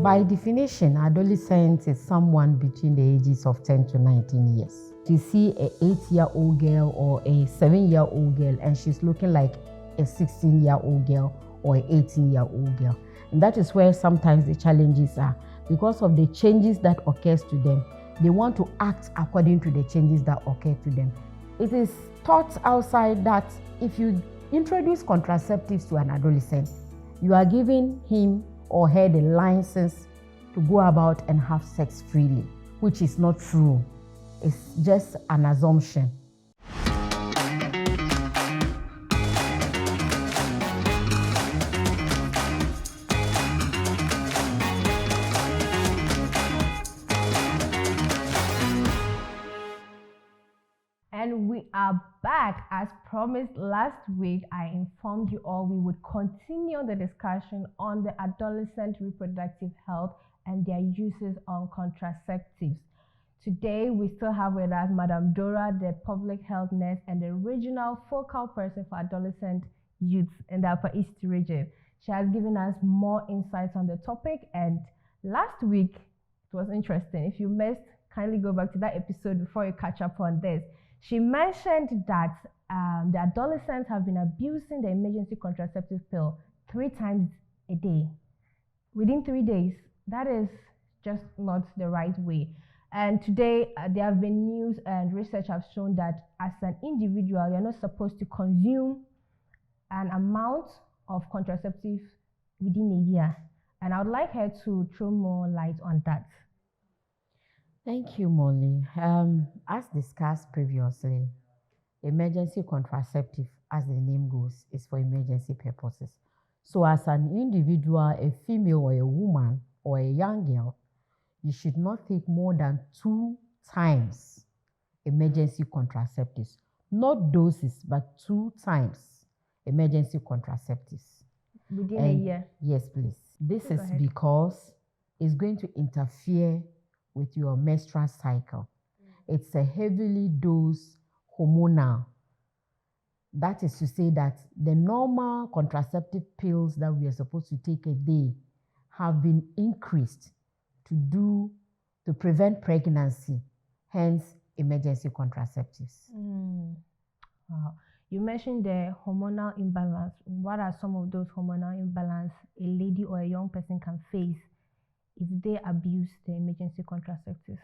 By definition, adolescent is someone between the ages of 10 to 19 years. You see an 8-year-old girl or a 7-year-old girl and she's looking like a 16-year-old girl or an 18-year-old girl. And that is where sometimes the challenges are. Because of the changes that occurs to them, they want to act according to the changes that occur to them. It is taught outside that if you introduce contraceptives to an adolescent, you are giving him or her the license to go about and have sex freely, which is not true. It's just an assumption. And we are back. As promised last week, I informed you all we would continue the discussion on the adolescent reproductive health and their uses on contraceptives. Today, we still have with us Madam Dora, the public health nurse and the regional focal person for adolescent youth in the Upper East region. She has given us more insights on the topic, and last week it was interesting. If you missed, kindly go back to that episode before you catch up on this. She mentioned that the adolescents have been abusing the emergency contraceptive pill 3 times a day within 3 days. That is just not the right way. And today, there have been news and research have shown that as an individual, you're not supposed to consume an amount of contraceptive within a year. And I would like her to throw more light on that. Thank you, Molly. As discussed previously, emergency contraceptive, as the name goes, is for emergency purposes. So as an individual, a female or a woman or a young girl, you should not take more than 2 times emergency contraceptives. Not doses, but 2 times emergency contraceptives. Within a year? Yes, please. This is because it's going to interfere with your menstrual cycle. It's a heavily dosed hormonal. That is to say that the normal contraceptive pills that we are supposed to take a day have been increased to prevent pregnancy, hence emergency contraceptives. Wow. You mentioned the hormonal imbalance. What are some of those hormonal imbalance a lady or a young person can face if they abuse the emergency contraceptives?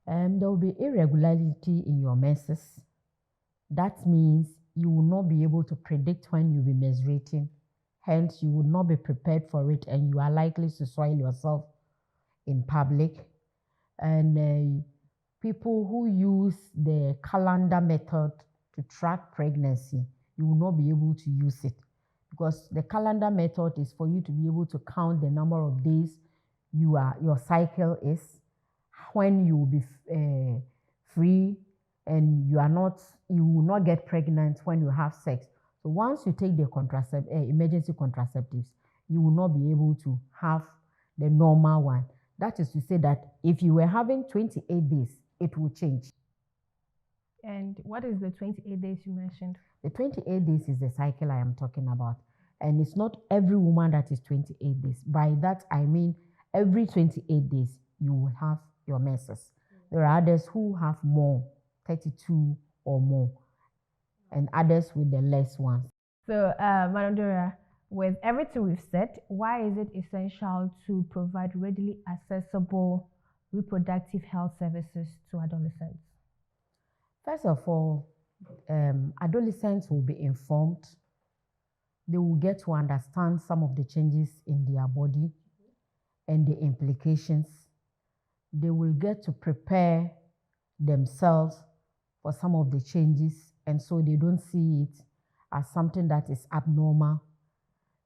There will be irregularity in your menses. That means you will not be able to predict when you'll be menstruating. Hence, you will not be prepared for it and you are likely to soil yourself in public. And people who use the calendar method to track pregnancy, you will not be able to use it because the calendar method is for you to be able to count the number of days your cycle is, when you will be free, and you will not get pregnant when you have sex. So once you take the emergency contraceptives, you will not be able to have the normal one. That is to say that if you were having 28 days, it will change. And what is the 28 days you mentioned? The 28 days is the cycle I am talking about. And it's not every woman that is 28 days. By that, I mean every 28 days, you will have your menses. There are others who have more, 32 or more, and others with the less ones. So, Madam Dora, with everything we've said, why is it essential to provide readily accessible reproductive health services to adolescents? First of all, adolescents will be informed. They will get to understand some of the changes in their body and the implications. They will get to prepare themselves for some of the changes, and so they don't see it as something that is abnormal.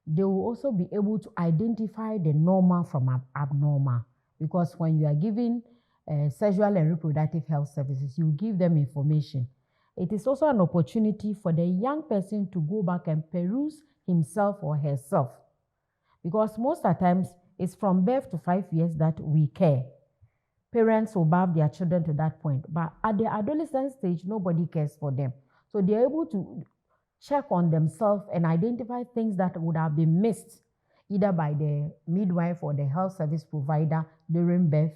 They will also be able to identify the normal from abnormal, because when you are giving sexual and reproductive health services, you give them information. It is also an opportunity for the young person to go back and peruse himself or herself, because most of the times it's from birth to 5 years that we care. Parents will bath their children to that point, but at the adolescent stage, nobody cares for them. So they're able to check on themselves and identify things that would have been missed either by the midwife or the health service provider during birth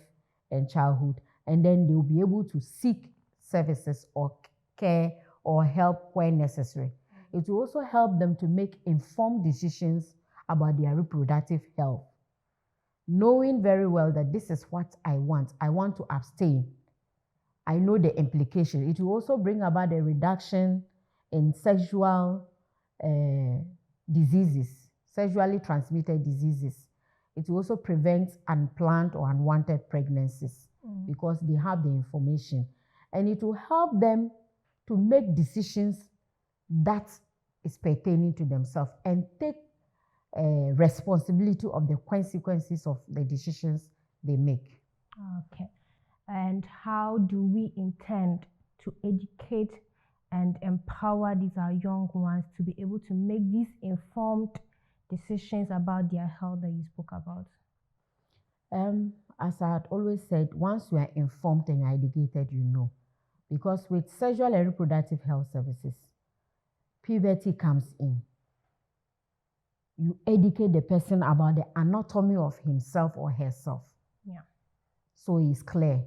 and childhood, and then they'll be able to seek services or care or help where necessary. It will also help them to make informed decisions about their reproductive health, knowing very well that this is what I want to abstain. I know the implication. It will also bring about a reduction in sexual diseases, sexually transmitted diseases. It will also prevent unplanned or unwanted pregnancies because they have the information. And it will help them to make decisions that is pertaining to themselves and take responsibility of the consequences of the decisions they make. Okay. And how do we intend to educate and empower these our young ones to be able to make these informed decisions about their health that you spoke about? As I had always said, once you are informed and educated, you know. Because with sexual and reproductive health services, puberty comes in. You educate the person about the anatomy of himself or herself. Yeah. So it's clear.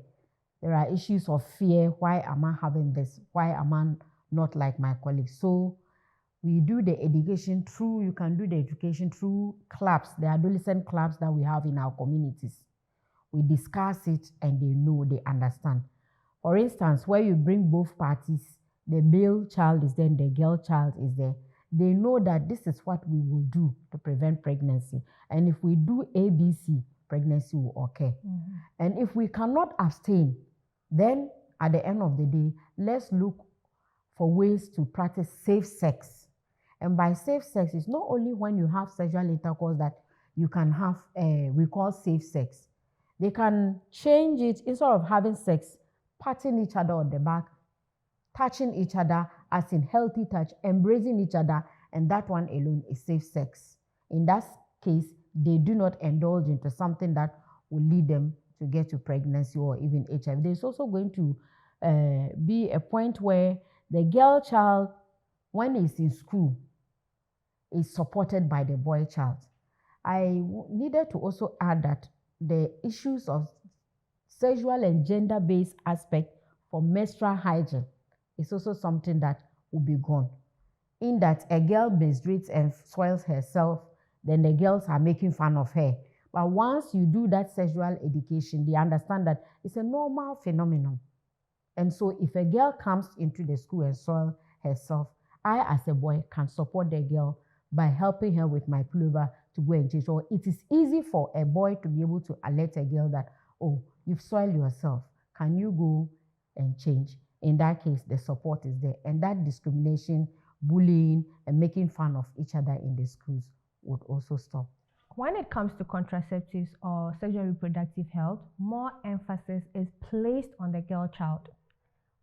There are issues of fear. Why am I having this? Why am I not like my colleagues? So we do the education through, you can do the education through clubs, the adolescent clubs that we have in our communities. We discuss it and they know, they understand. For instance, where you bring both parties, the male child is there and the girl child is there, they know that this is what we will do to prevent pregnancy. And if we do ABC, pregnancy will occur. And if we cannot abstain, then at the end of the day, let's look for ways to practice safe sex. And by safe sex, it's not only when you have sexual intercourse that you can have, we call safe sex. They can change it, instead of having sex, patting each other on the back, touching each other as in healthy touch, embracing each other, and that one alone is safe sex. In that case, they do not indulge into something that will lead them to get to pregnancy or even HIV. There's also going to be a point where the girl child, when he's in school, is supported by the boy child. I needed to also add that the issues of sexual and gender-based aspect for menstrual hygiene is also something that will be gone. In that a girl menstruates and soils herself, then the girls are making fun of her. But once you do that sexual education, they understand that it's a normal phenomenon. And so if a girl comes into the school and soil herself, I as a boy can support the girl by helping her with my pullover to go and change. So it is easy for a boy to be able to alert a girl that, oh, you've soiled yourself. Can you go and change? In that case, the support is there. And that discrimination, bullying, and making fun of each other in the schools would also stop. When it comes to contraceptives or sexual reproductive health, more emphasis is placed on the girl child.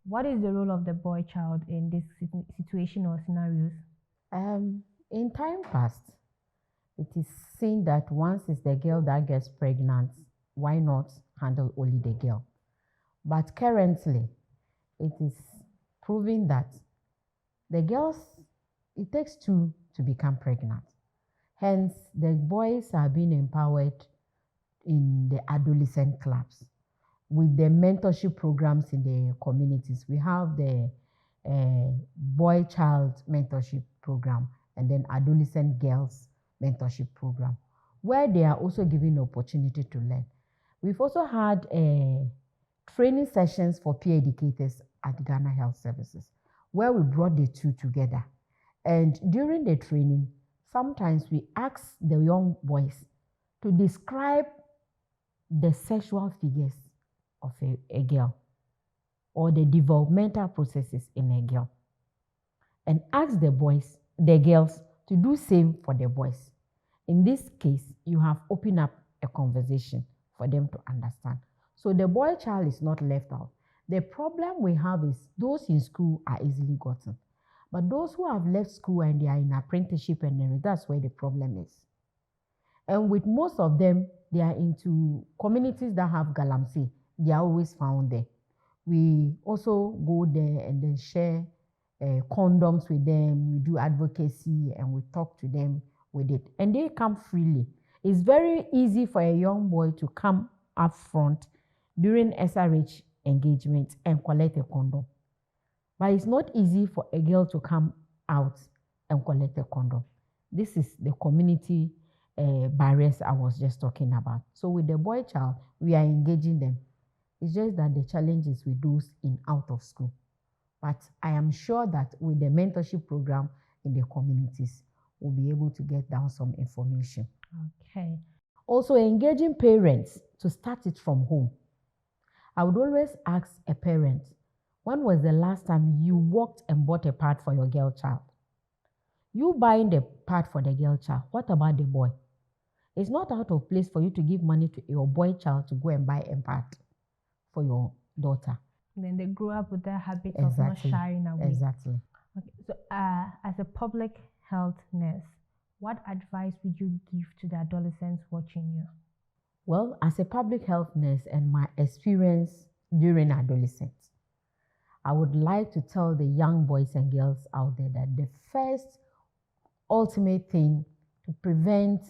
What is the role of the boy child in this situation or scenarios? In time past, it is seen that once it's the girl that gets pregnant, why not handle only the girl? But currently, it is proving that the girls, it takes two to become pregnant. Hence, the boys are being empowered in the adolescent clubs with the mentorship programs in the communities. We have the boy-child mentorship program and then adolescent girls mentorship program, where they are also given opportunity to learn. We've also had training sessions for peer educators at Ghana Health Services, where we brought the two together. And during the training, sometimes we ask the young boys to describe the sexual figures of a girl or the developmental processes in a girl, and ask the girls to do same for the boys. In this case, you have opened up a conversation for them to understand. So the boy child is not left out. The problem we have is those in school are easily gotten. But those who have left school and they are in apprenticeship, and then that's where the problem is. And with most of them, they are into communities that have galamsey. They are always found there. We also go there and then share condoms with them. We do advocacy and we talk to them with it. And they come freely. It's very easy for a young boy to come up front during SRH engagement and collect a condom. But it's not easy for a girl to come out and collect a condom. This is the community barriers I was just talking about. So with the boy child, we are engaging them. It's just that the challenge is with those in out of school. But I am sure that with the mentorship program in the communities, we'll be able to get down some information. Okay. Also, engaging parents to start it from home. I would always ask a parent, when was the last time you walked and bought a pad for your girl child? You buying the pad for the girl child, what about the boy? It's not out of place for you to give money to your boy child to go and buy a pad for your daughter. And then they grow up with that habit Exactly. of not shying away. Exactly. Okay. So, as a public health nurse, what advice would you give to the adolescents watching you? Well, as a public health nurse and my experience during adolescence, I would like to tell the young boys and girls out there that the first ultimate thing to prevent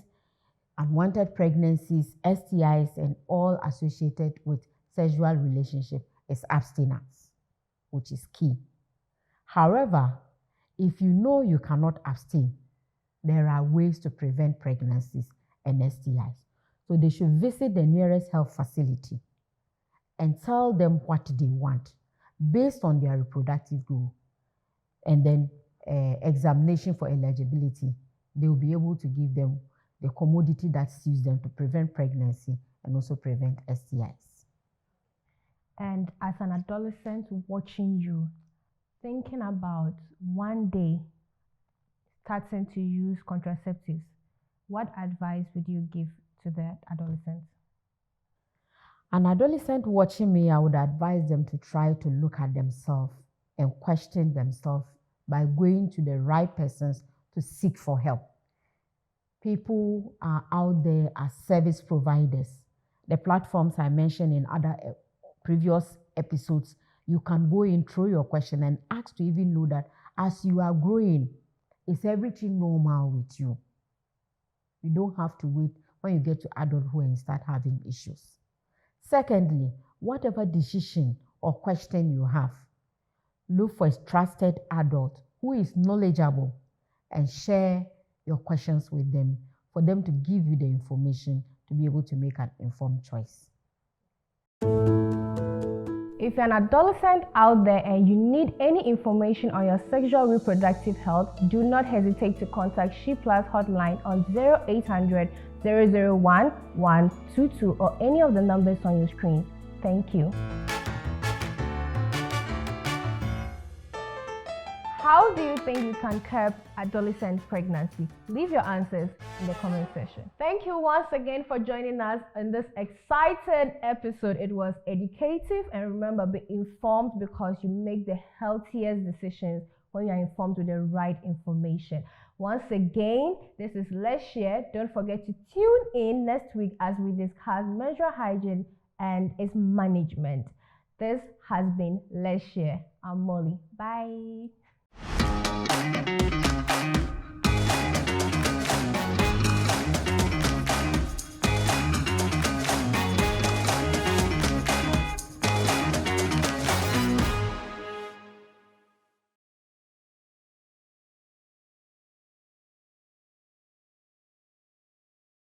unwanted pregnancies, STIs, and all associated with sexual relationship is abstinence, which is key. However, if you know you cannot abstain, there are ways to prevent pregnancies and STIs. So they should visit the nearest health facility and tell them what they want based on their reproductive goal. And then examination for eligibility, they will be able to give them the commodity that suits them to prevent pregnancy and also prevent STIs. And as an adolescent watching you, thinking about one day starting to use contraceptives, what advice would you give to the adolescents? An adolescent watching me, I would advise them to try to look at themselves and question themselves by going to the right persons to seek for help. People are out there as service providers. The platforms I mentioned in other previous episodes, you can go in through your question and ask to even know that as you are growing, is everything normal with you? You don't have to wait when you get to adulthood and start having issues. Secondly, whatever decision or question you have, look for a trusted adult who is knowledgeable and share your questions with them for them to give you the information to be able to make an informed choice. If you're an adolescent out there and you need any information on your sexual reproductive health, do not hesitate to contact She Plus hotline on 0800 001 122 or any of the numbers on your screen. Thank you. How do you think you can curb adolescent pregnancy? Leave your answers in the comment section. Thank you once again for joining us in this exciting episode. It was educative, and remember, be informed because you make the healthiest decisions when you are informed with the right information. Once again, this is Let's Share. Don't forget to tune in next week as we discuss menstrual hygiene and its management. This has been Let's Share. I'm Molly. Bye.